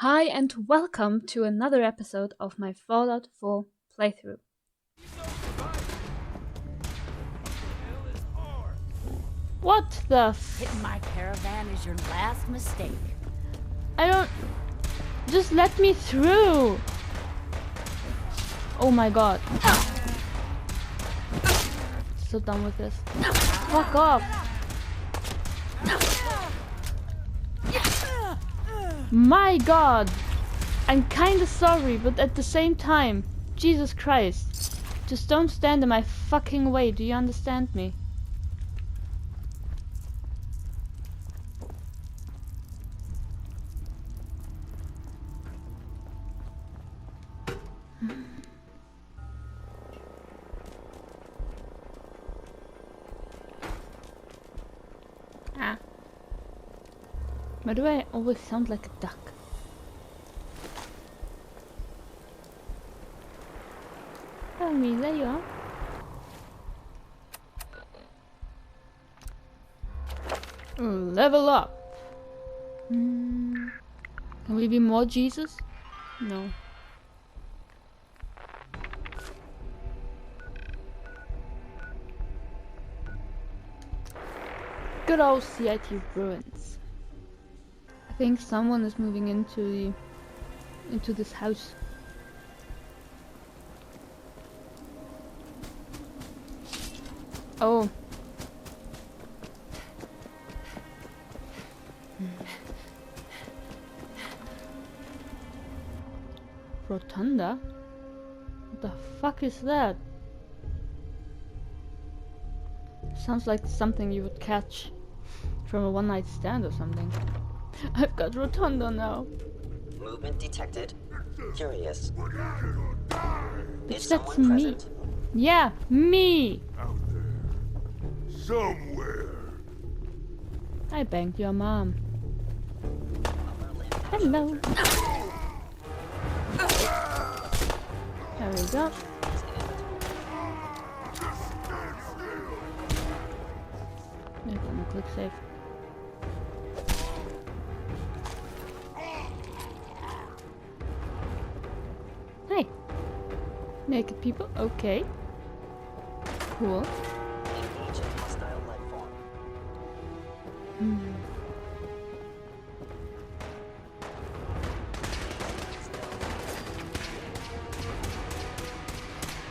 Hi, and welcome to another episode of my Fallout 4 playthrough. What the Hitting my caravan is your last mistake. I don't. Just let me through! Oh my god. So done with this. Fuck off! My god! I'm kinda sorry, but at the same time, Jesus Christ. Just don't stand in my fucking way, do you understand me? Ah. Why do I always sound like a duck? Oh, me, there you are. Level up. Can we be more Jesus? No. Good old CIT ruins. I think someone is moving into this house. Oh. Rotunda? What the fuck is that? Sounds like something you would catch from a one-night stand or something. I've got Rotunda now. Movement detected. Curious. Is That's someone me. present? Yeah, me! Out there. Somewhere. I banged your mom. Hello. There we go. Wait, let me click save. Hey! Naked people, okay. Cool. Engage a hostile life form.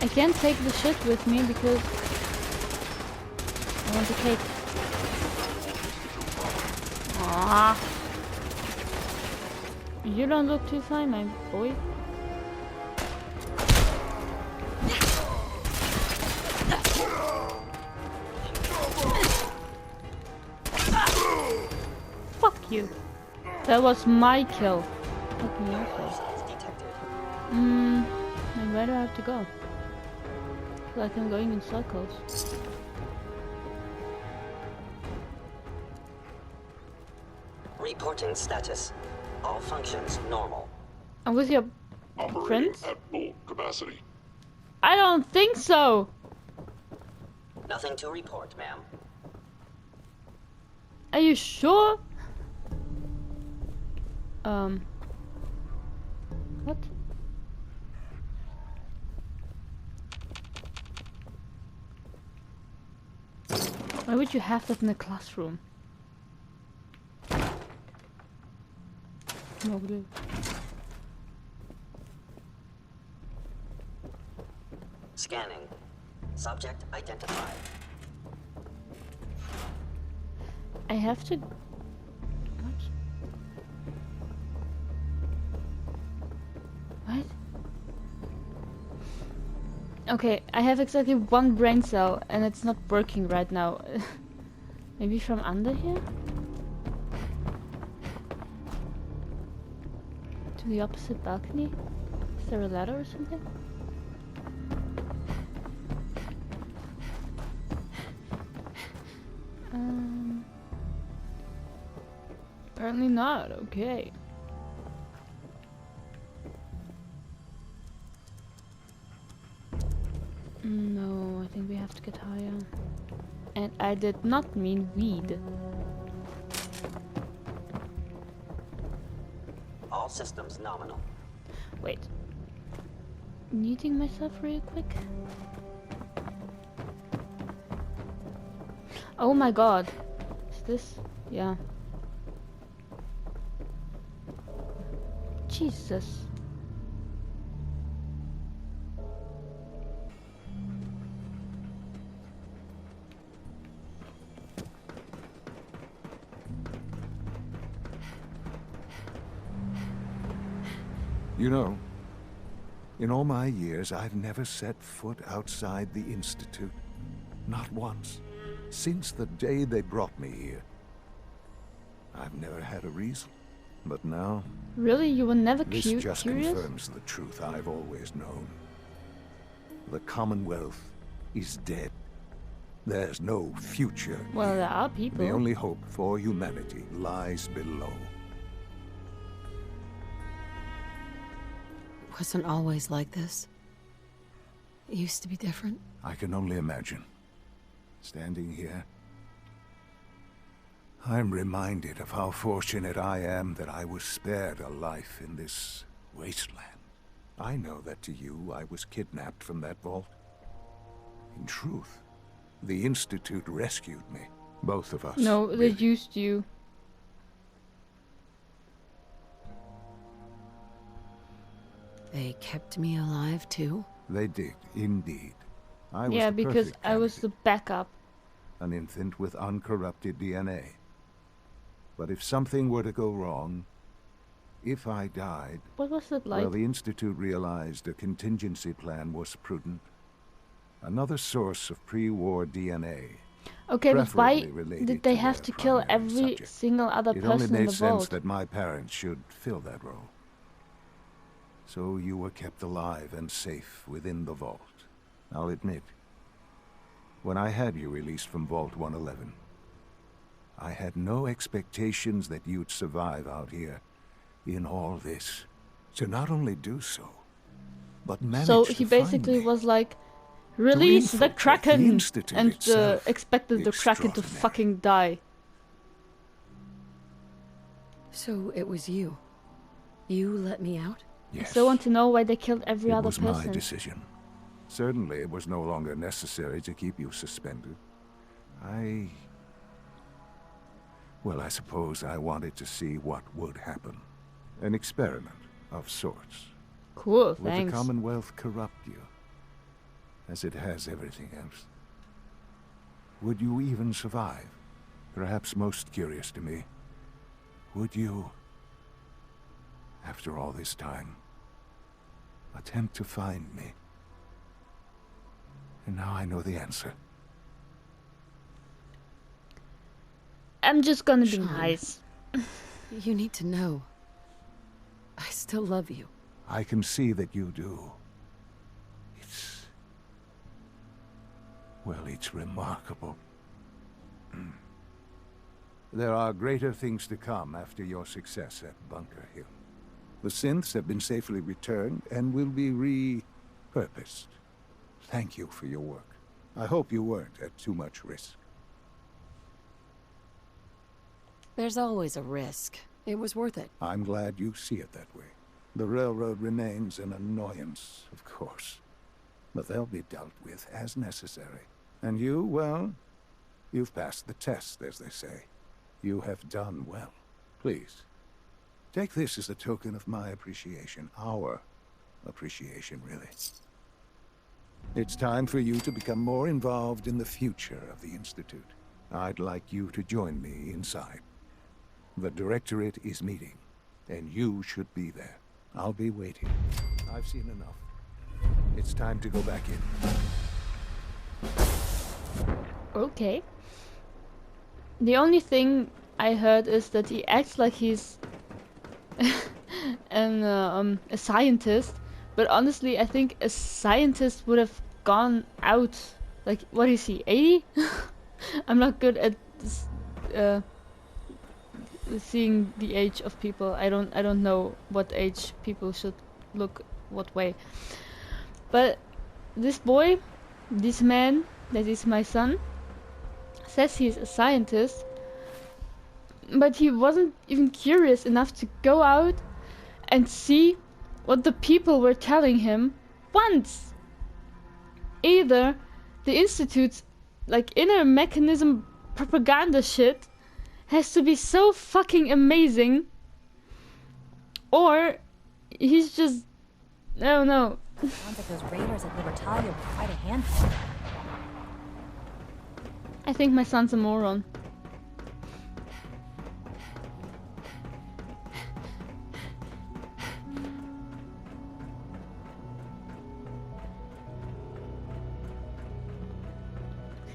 I can't take the shit with me because I want the cake. Aww. You don't look too fine, my boy. Fuck you. That was my kill. Fuck me also. Hostiles detected. And where do I have to go? Feel like I'm going in circles. Reporting status. All functions normal. I'm with your Operating friends? at full capacity. I don't think so! Nothing to report, ma'am. Are you sure? What? Why would you have that in a classroom? No clue. Scanning. Subject identified. I have to... What? What? Okay, I have exactly one brain cell and it's not working right now. Maybe from under here? To the opposite balcony? Is there a ladder or something? Apparently not, okay. No, I think we have to get higher. And I did not mean weed. All All systems nominal. Wait. Muting myself real quick. Oh my god. Is this? Yeah. Jesus. You know, in all my years, I've never set foot outside the Institute. Not once. Since the day they brought me here. I've never had a reason. But now, Really? You were never this just curious? confirms the truth I've always known. The Commonwealth is dead. There's no future. Well, here. there are people. The only hope for humanity lies below. It wasn't always like this. It used to be different. I can only imagine. Standing here, I'm reminded of how fortunate I am that I was spared a life in this wasteland. I know that to you, I was kidnapped from that vault. In truth, the Institute rescued me. Both of us. No, they really. used you. They kept me alive too. They did, indeed. I was Yeah, the because perfect I was the candidate, backup. an infant with uncorrupted DNA. But if something were to go wrong, if I died, What was it like? well, the Institute realized a contingency plan was prudent. Another source of pre-war DNA. Okay, but why preferably related did they to have their to kill primary every subject. single other It only person in made the sense vault? that my parents should fill that role. So you were kept alive and safe within the vault. I'll admit, when I had you released from Vault 111, I had no expectations that you'd survive out here in all this. To not only do so, but manage So to he find basically me. was like, release the infiltrate the Kraken! Institute And itself. expected the Kraken to Extraordinary. fucking die. So it was you. You let me out? I Yes. still want to know why they killed every It other was my person. decision. Certainly, it was no longer necessary to keep you suspended. Well, I suppose I wanted to see what would happen. An experiment of sorts. Cool, Would the thanks. Commonwealth corrupt you? As it has everything else? Would you even survive? Perhaps most curious to me, would you, after all this time, attempt to find me? And now I know the answer. I'm just gonna be Sean. nice. You need to know. I still love you. I can see that you do. Well, it's remarkable. There are greater things to come after your success at Bunker Hill. The synths have been safely returned and will be repurposed. Thank you for your work. I hope you weren't at too much risk. There's always a risk. It was worth it. I'm glad you see it that way. The railroad remains an annoyance, of course. But they'll be dealt with as necessary. And you, well, you've passed the test, as they say. You have done well. Please, take this as a token of my appreciation. Our appreciation, really. It's time for you to become more involved in the future of the Institute. I'd like you to join me inside. The Directorate is meeting, and you should be there. I'll be waiting. I've seen enough. It's time to go back in. Okay. The only thing I heard is that he acts like he's a scientist, but honestly, I think a scientist would have gone out. Like, what is he? 80? I'm not good at this, seeing the age of people. I don't know what age people should look what way. But this boy, this man that is my son, says he's a scientist, but he wasn't even curious enough to go out and see what the people were telling him once. Either the Institute's like inner mechanism propaganda shit has to be so fucking amazing, or he's just, I don't know. Sounds like those raiders at Libertalia were quite a handful. I think my son's a moron.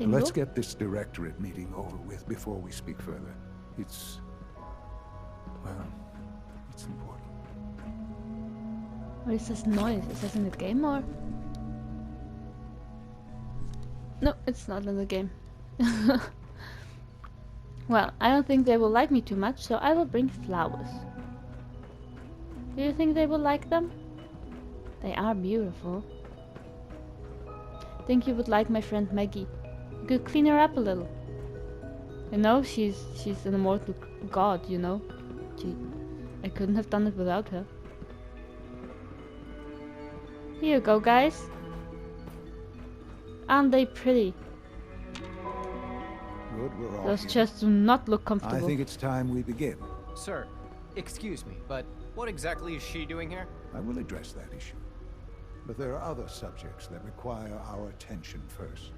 Let's get this directorate meeting over with before we speak further. It's... well, it's important. What is this noise? Is this in the game or? No, it's not in the game. Well, I don't think they will like me too much, so I will bring flowers. Do you think they will like them? They are beautiful. Think you would like my friend Maggie? You could clean her up a little. You know, she's an immortal god, you know. I couldn't have done it without her. Here you go, guys. Aren't they pretty? Good, we're all Those here. chests do not look comfortable. I think it's time we begin. Sir, excuse me, but what exactly is she doing here? I will address that issue. But there are other subjects that require our attention first.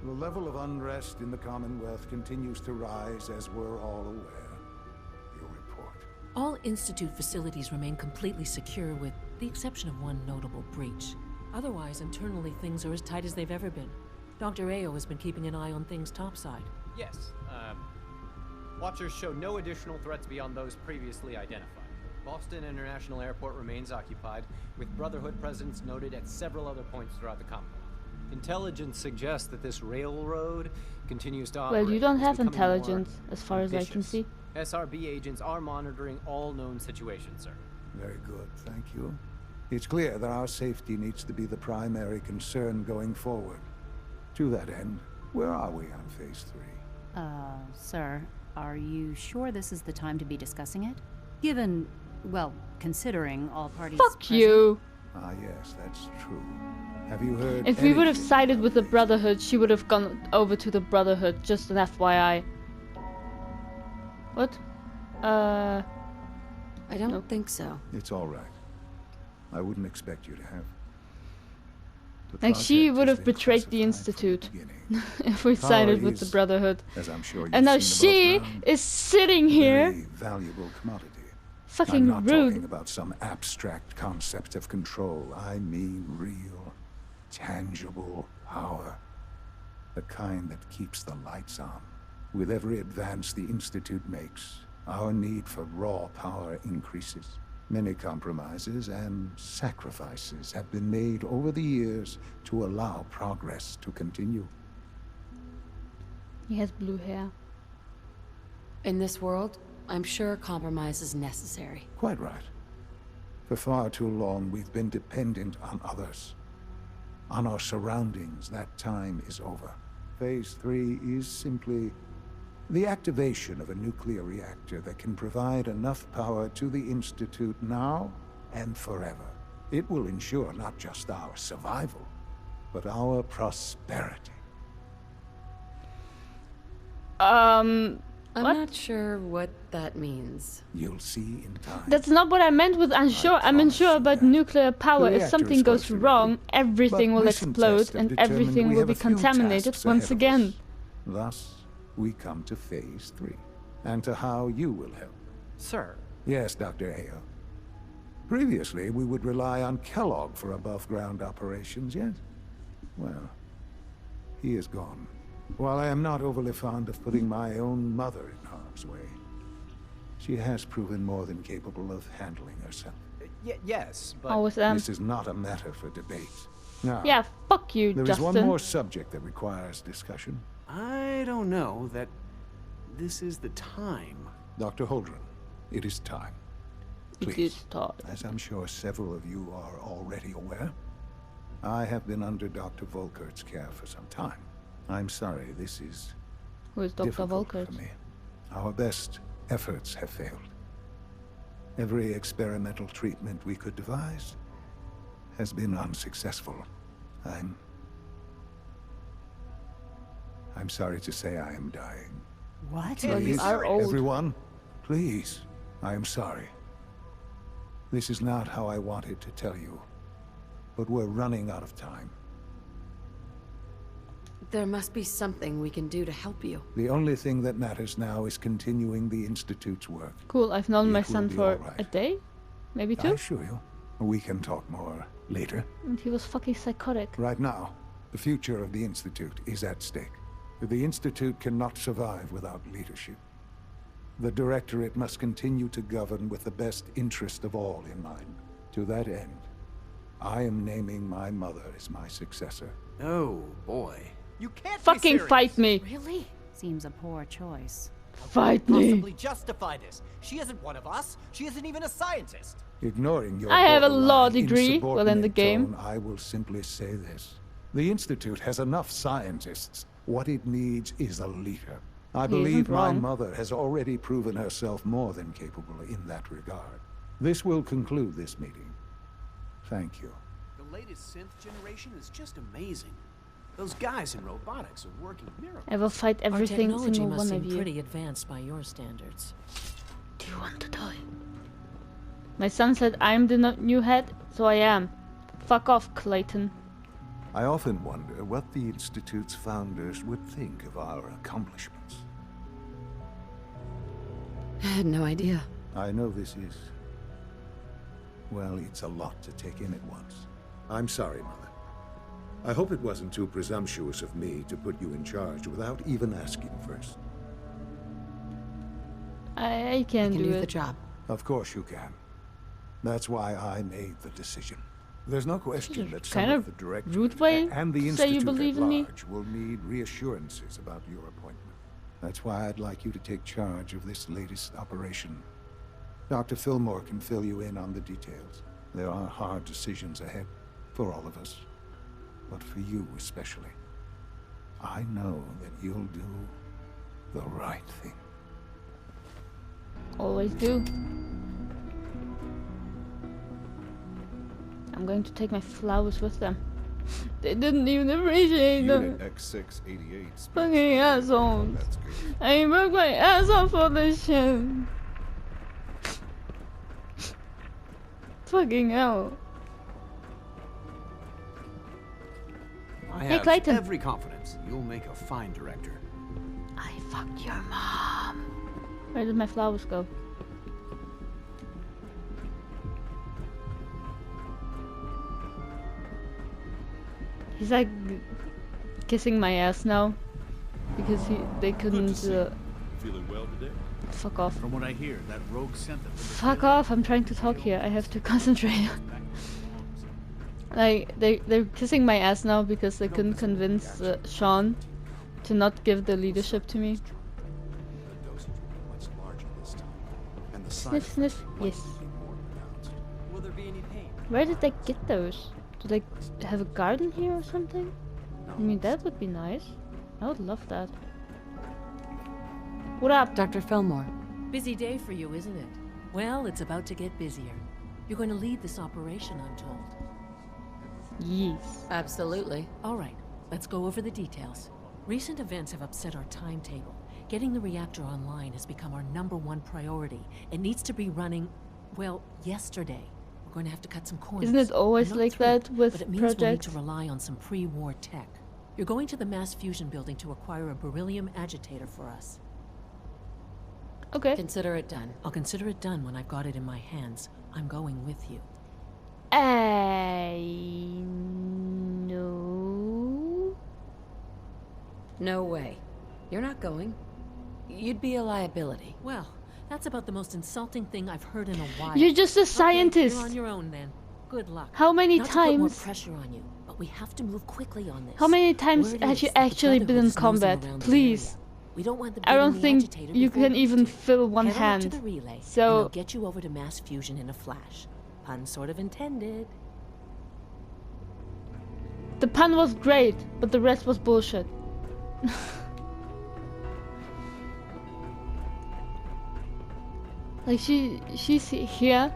The level of unrest in the Commonwealth continues to rise, as we're all aware. Your report. All Institute facilities remain completely secure with the exception of one notable breach. Otherwise, internally things are as tight as they've ever been. Dr. Ao has been keeping an eye on things topside. Yes, Watchers show no additional threats beyond those previously identified. Boston International Airport remains occupied, with Brotherhood presence noted at several other points throughout the Commonwealth. Intelligence suggests that this railroad continues to operate. Well, you don't It's have becoming more intelligence, as far as I can ambitious. see. SRB agents are monitoring all known situations, sir. Very good, thank you. It's clear that our safety needs to be the primary concern going forward. To that end, where are we on Phase 3? Sir, are you sure this is the time to be discussing it? Given, well, considering all parties Fuck present? you! Ah, yes, that's true. Have you heard If we would have anything sided about with the this? Brotherhood, she would have gone over to the Brotherhood, just an FYI. What? I don't Nope. think so. It's all right. I wouldn't expect you to have. The Like, she project would has have been betrayed the classified from the Institute. beginning, If we Power sided with the is, Brotherhood. as I'm sure you've And now seen she above ground, is sitting a here, very valuable commodity. fucking I'm not talking rude. about some abstract concept of control. I mean real, tangible power. The kind that keeps the lights on. With every advance the Institute makes, our need for raw power increases. Many compromises and sacrifices have been made over the years to allow progress to continue. He has blue hair. In this world, I'm sure compromise is necessary. Quite right. For far too long, we've been dependent on others. On our surroundings. That time is over. Phase 3 is simply the activation of a nuclear reactor that can provide enough power to the Institute now and forever. It will ensure not just our survival, but our prosperity. I'm What? not sure what that means. You'll see in time. That's not what I meant with unsure. I'm promise unsure you about that. nuclear power. The If reactor something is goes close to wrong, ready. everything But will recent explode tests have and determined everything we will have be a few contaminated tasks once ahead of again. us. Thus, we come to Phase 3, and to how you will help. Sir, Yes, Dr. Ao. Previously, we would rely on Kellogg for above-ground operations, yes? Well, he is gone. While I am not overly fond of putting my own mother in harm's way, she has proven more than capable of handling herself. yes, but... Always This is not a matter for debate. Now, Yeah, fuck you, there is Justin. one more subject that requires discussion. I don't know that this is the time. Dr. Holdren, it is time. It Please. is time. As I'm sure several of you are already aware, I have been under Dr. Volkert's care for some time. I'm sorry, this is Who is Dr. difficult Volkert? for me. Our best efforts have failed. Every experimental treatment we could devise has been unsuccessful. I'm sorry to say I am dying. What? Well, you Please, are old. everyone, please, I am sorry. This is not how I wanted to tell you, but we're running out of time. There must be something we can do to help you. The only thing that matters now is continuing the Institute's work. Cool, I've known my It will son be for all right. a day? Maybe I 2? assure you, we can talk more later. And he was fucking psychotic. Right now, the future of the Institute is at stake. The Institute cannot survive without leadership. The Directorate must continue to govern with the best interest of all in mind. To that end, I am naming my mother as my successor. Oh, boy. You can't Fucking be serious. fight me! Really? Seems a poor choice. Fight me! Possibly justify this. She isn't one of us. She isn't even a scientist. Ignoring your I have a law borderline degree while in the insubordinate game. tone, I will simply say this. The Institute has enough scientists. What it needs is a leader. I He believe isn't my wrong. mother has already proven herself more than capable in that regard. This will conclude this meeting. Thank you. The latest synth generation is just amazing. Those guys in robotics are working miracles. I will fight Our every technology single must one of seem you. pretty advanced by your standards. Do you want to die? My son said I'm the new head, so I am. Fuck off, Clayton. I often wonder what the Institute's founders would think of our accomplishments. I had no idea. I know this is... well, it's a lot to take in at once. I'm sorry, Mother. I hope it wasn't too presumptuous of me to put you in charge without even asking first. I can I can do do the it. job. Of course you can. That's why I made the decision. There's no question that some kind of of the directors rude way and the to say you Institute believe at in me. large will need reassurances about your appointment. That's why I'd like you to take charge of this latest operation. Dr. Fillmore can fill you in on the details. There are hard decisions ahead for all of us, but for you especially. I know that you'll do the right thing. Always do. I'm going to take my flowers with them. They didn't even appreciate them. X688. Fucking assholes. That's good. I broke my ass off for this shit. Fucking hell. I Hey, have Clayton. every confidence you'll make a fine director. I fucked your mom. Where did my flowers go? He's like kissing my ass now because they couldn't. Feeling well today? Fuck off. From what I hear, that rogue sent them. Fuck off! I'm trying to talk here. I have to concentrate. Like they're kissing my ass now because they couldn't convince Sean to not give the leadership to me. Sniff, sniff. Yes. Will there be any pain? Where did they get those? Do they have a garden here or something? I mean, that would be nice. I would love that. What up? Dr. Fillmore. Busy day for you, isn't it? Well, it's about to get busier. You're going to lead this operation, I'm told. Yes. Absolutely. All right, let's go over the details. Recent events have upset our timetable. Getting the reactor online has become our #1 priority. It needs to be running, well, yesterday. We're going to have to cut some corners. Isn't it always I'm not like thrilled, that with but it means we'll need projects? to rely on some pre-war tech. You're going to the mass fusion building to acquire a beryllium agitator for us. Okay. Consider it done. I'll consider it done when I've got it in my hands. I'm going with you. No. No way. You're not going. You'd be a liability. Well, that's about the most insulting thing I've heard in a while. You're just a Okay, scientist. you're on your own then. Good luck. How many Not to put more times? pressure on you, but we have to move quickly on this. How many times Word have is you that the actually been in Brotherhood snows them combat? around the Please. area. We don't want them I don't getting the think agitator you before can we even do. fill one Head over hand. to the relay, and So I'll get you over to mass fusion in a flash. Pun sort of intended. the pun was great, but the rest was bullshit. Like she's here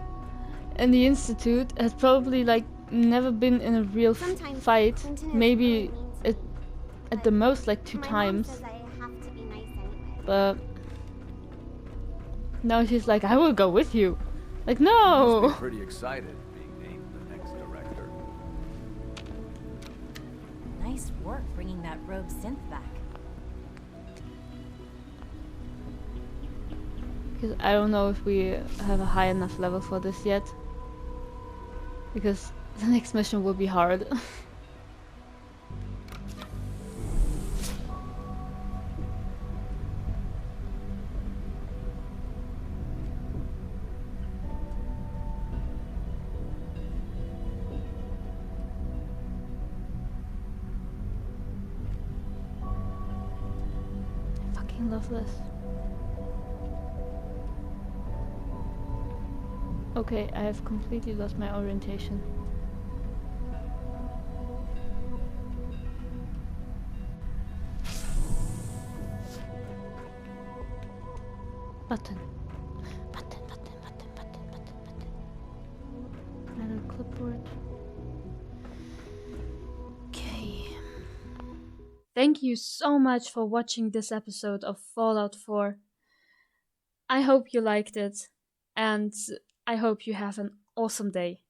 in the institute, has probably like never been in a real fight. Maybe at the most like 2 times. But now she's like, I will go with you. Like, You no! must be pretty excited being named the next director. Nice work bringing that rogue synth back. Because I don't know if we have a high enough level for this yet. Because the next mission will be hard. I fucking love this. Okay, I have completely lost my orientation. Button. Button, button, button, button, button, button. Another clipboard. Okay. Thank you so much for watching this episode of Fallout 4. I hope you liked it, and I hope you have an awesome day.